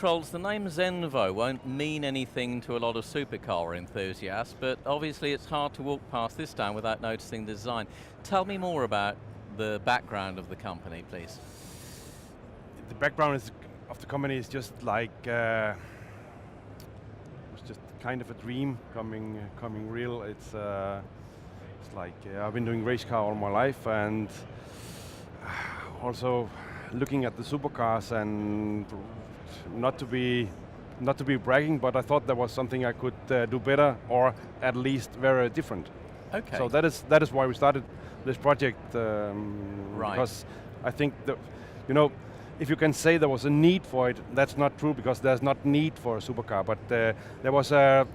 Troels, the name Zenvo won't mean anything to a lot of supercar enthusiasts, but obviously it's hard to walk past this town without noticing the design. Tell me more about the background of the company, please. The background of the company is just like it was just kind of a dream coming real. It's like I've been doing race car all my life, and also looking at the supercars, and not to be bragging, but I thought there was something I could do better, or at least very different. Okay. So that is why we started this project. Right. Because I think that, if you can say there was a need for it, that's not true, because there's not need for a supercar. But there was a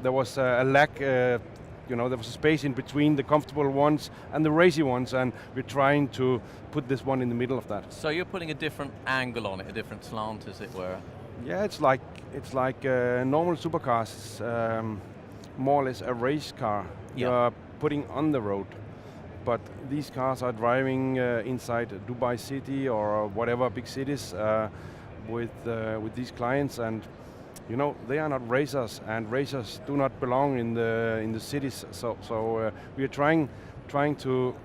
lack. There was a space in between the comfortable ones and the racy ones, and we're trying to put this one in the middle of that. So you're putting a different angle on it, a different slant, as it were. Yeah, it's like normal supercars, more or less a race car you're putting on the road. But these cars are driving inside Dubai City or whatever big cities with these clients, and they are not racers, and racers do not belong in the cities. So we are trying to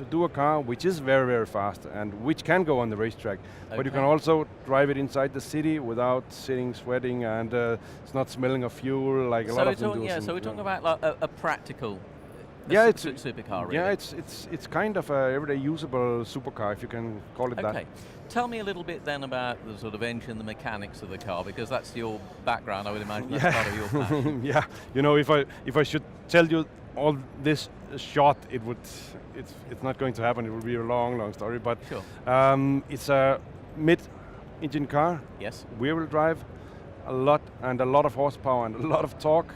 do a car which is very, very fast and which can go on the racetrack. Okay. But you can also drive it inside the city without sitting, sweating, and it's not smelling of fuel like a lot of them do. Yeah, so we're talking about like a practical supercar, really. Yeah, it's kind of a everyday usable supercar, if you can call it that. Okay. Tell me a little bit then about the sort of engine, the mechanics of the car, because that's your background, I would imagine. That's part of your passion. Yeah, if I should tell you all this short, it's not going to happen. It will be a long story. But sure. It's a mid-engine car. Yes. Rear-wheel drive, a lot of horsepower and a lot of torque.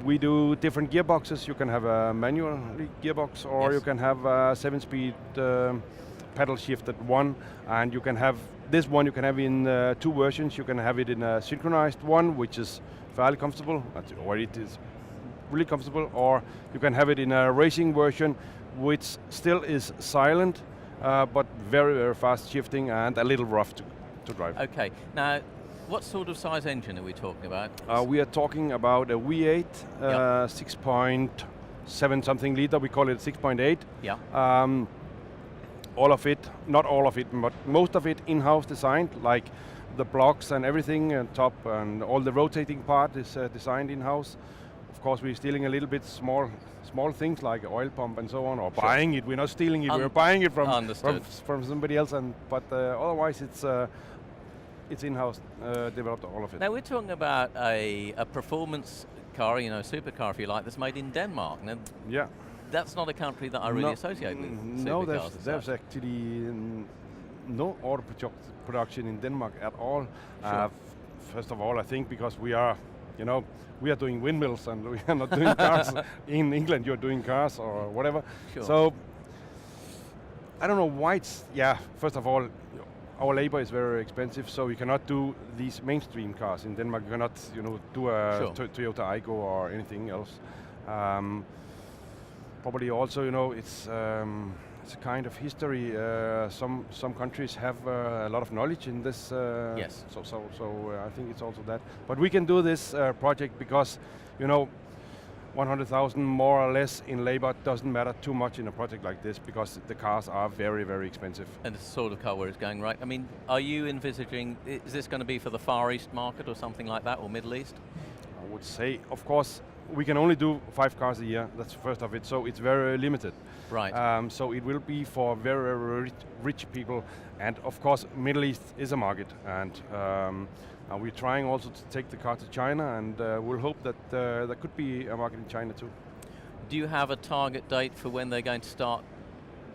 We do different gearboxes. You can have a manual gearbox, or you can have a 7-speed pedal shifted one, and you can have this one. You can have in 2 versions. You can have it in a synchronized one, which is fairly comfortable, or it is really comfortable, or you can have it in a racing version, which still is silent, but very, very fast shifting and a little rough to drive. Okay. Now, what sort of size engine are we talking about? We are talking about a V8, 6.7 something liter. We call it 6.8. Yeah. All of it, not all of it, but most of it in-house designed, like the blocks and everything, and top, and all the rotating part is designed in-house. Of course, we're stealing a little bit small things like oil pump and so on, or buying it. We're not stealing it. We're buying it from somebody else. But otherwise, it's in-house developed, all of it. Now we're talking about a performance car, supercar if you like, that's made in Denmark. Now, yeah. That's not a country that I really associate with supercars. No, there's actually no auto production in Denmark at all. Sure. First of all, I think because we are doing windmills, and we are not doing cars. In England, you're doing cars or whatever. Sure. So I don't know why first of all, our labor is very expensive, so you cannot do these mainstream cars in Denmark. You cannot, do a Toyota Aygo or anything else. Probably also, it's a kind of history. Some countries have a lot of knowledge in this. Yes. So I think it's also that. But we can do this project because, 100,000 more or less in labor doesn't matter too much in a project like this, because the cars are very, very expensive. And it's the sort of car where it's going, right? I mean, are you envisaging, is this going to be for the Far East market or something like that, or Middle East? I would say, of course, we can only do 5 cars a year. That's the first of it, so it's very limited. Right. So it will be for very, very rich people, and of course, Middle East is a market, and we're trying also to take the car to China, and we'll hope that there could be a market in China too. Do you have a target date for when they're going to start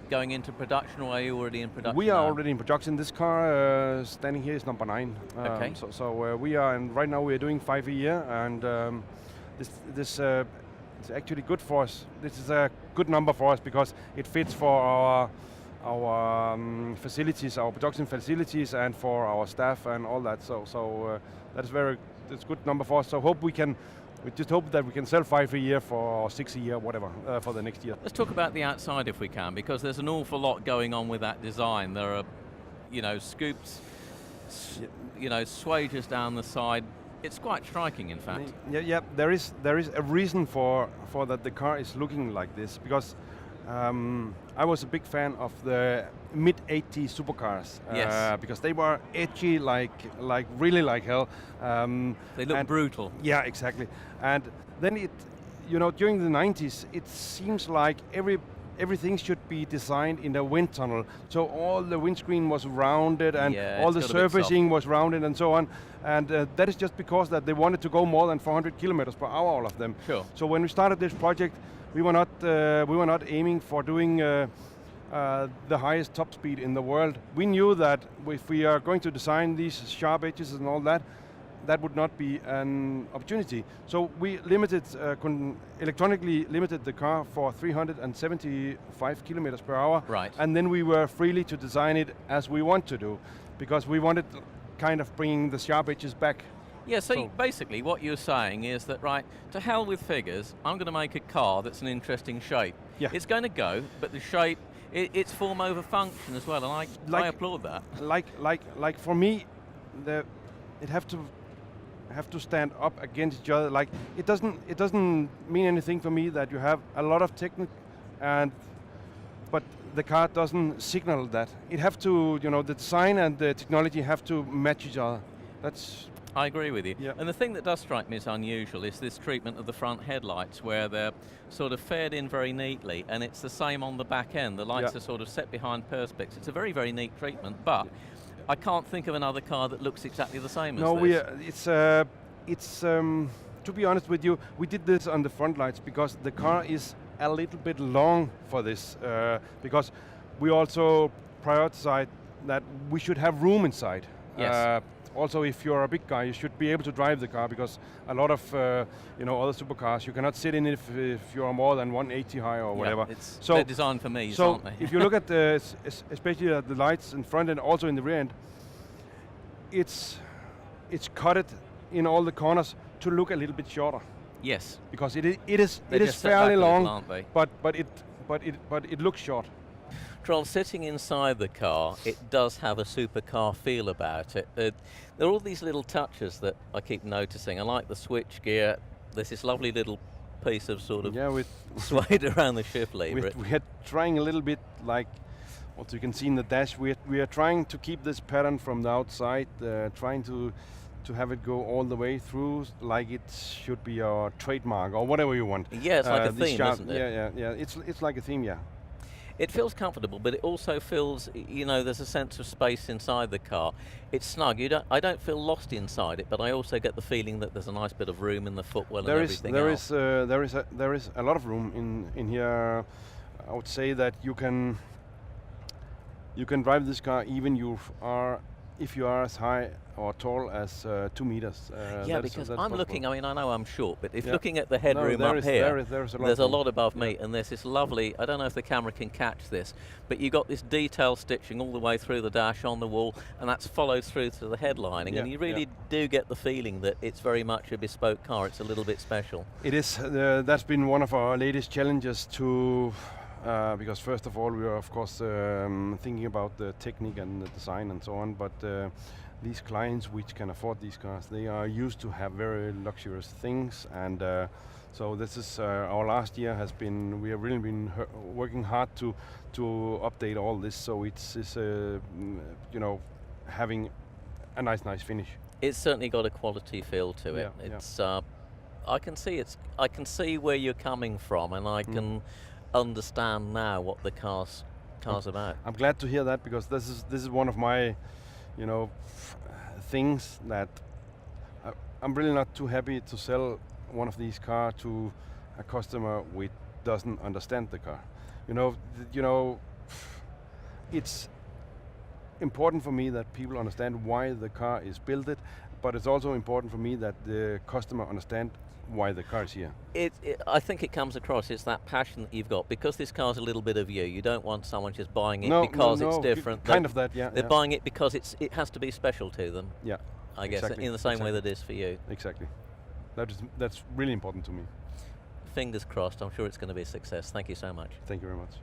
going into production, or are you already in production? We are already in production. This car standing here is number 9. Okay. So we are, and right now we are doing 5 a year, and this is actually good for us. This is a good number for us because it fits for our facilities, our production facilities, and for our staff and all that. So that's it's a good number for us. So we just hope that we can sell 5 a year or 6 a year, whatever, for the next year. Let's talk about the outside if we can, because there's an awful lot going on with that design. There are, scoops you know, sway just down the side. It's quite striking, in fact. Yeah. There is a reason for that the car is looking like this, because I was a big fan of the mid-80s supercars. Yes. Because they were edgy, really like hell. They look brutal. Yeah, exactly. And then during the 90s, it seems like everything should be designed in a wind tunnel. So all the windscreen was rounded, and all the surfacing was rounded, and so on. And that is just because that they wanted to go more than 400 kilometers per hour, all of them. Sure. So when we started this project, we were not aiming for doing the highest top speed in the world. We knew that if we are going to design these sharp edges and all that, that would not be an opportunity. So we electronically limited the car for 375 kilometers per hour. Right. And then we were freely to design it as we want to do, because we wanted kind of bringing the sharp edges back. Yeah, so basically what you're saying is that, right, to hell with figures, I'm going to make a car that's an interesting shape. Yeah. It's going to go, but the shape, it's form over function as well, and I applaud that. Like for me, it have to stand up against each other. Like it doesn't mean anything for me that you have a lot of technique, but the car doesn't signal that. It have to, the design and the technology have to match each other. I agree with you. Yeah. And the thing that does strike me as unusual is this treatment of the front headlights, where they're sort of faired in very neatly, and it's the same on the back end. The lights are sort of set behind perspex. It's a very, very neat treatment, but I can't think of another car that looks exactly the same as this. It's to be honest with you, we did this on the front lights because the car is a little bit long for this, because we also prioritize that we should have room inside. Yes. Also, if you're a big guy, you should be able to drive the car, because a lot of other supercars, you cannot sit in it if you are more than 180 high or whatever. They're designed for me, aren't they? If you look at especially at the lights in front and also in the rear end, it's cut in all the corners to look a little bit shorter. Yes. Because it is fairly long, aren't they? but it looks short. Troels, sitting inside the car, it does have a supercar feel about it. There are all these little touches that I keep noticing. I like the switch gear. There's this lovely little piece of sort of suede around the shift lever. We are trying a little bit, like what you can see in the dash. We are trying to keep this pattern from the outside, trying to have it go all the way through, like it should be our trademark or whatever you want. Yeah, it's like a theme, isn't it? Yeah. It's like a theme, yeah. It feels comfortable, but it also feels, there's a sense of space inside the car. It's snug. I don't feel lost inside it, but I also get the feeling that there's a nice bit of room in the footwell and everything else. There is a lot of room in here. I would say that you can drive this car even if you are as high or tall as 2 meters. Yeah, because I'm looking, I know I'm short, but if looking at the headroom up here, there's a lot above me, and there's this lovely, I don't know if the camera can catch this, but you got this detail stitching all the way through the dash on the wall, and that's followed through to the headlining, and you really do get the feeling that it's very much a bespoke car. It's a little bit special. It is. That's been one of our latest challenges because first of all, we are of course thinking about the technique and the design and so on, but these clients which can afford these cars, they are used to have very luxurious things, and so this is our last year has been, we have really been working hard to update all this, so it's having a nice finish. It's certainly got a quality feel to it. It's I can see where you're coming from, and I can understand now what the car's about. I'm glad to hear that, because this is one of my things that I'm really not too happy to sell one of these cars to a customer which doesn't understand the car. It's important for me that people understand why the car is built, but it's also important for me that the customer understand why the car is here. I think it comes across, it's that passion that you've got, because this car's a little bit of you. You don't want someone just buying it because it's different. They're buying it because it has to be special to them. Yeah, I guess, in the same way that it is for you. Exactly. That's really important to me. Fingers crossed. I'm sure it's going to be a success. Thank you so much. Thank you very much.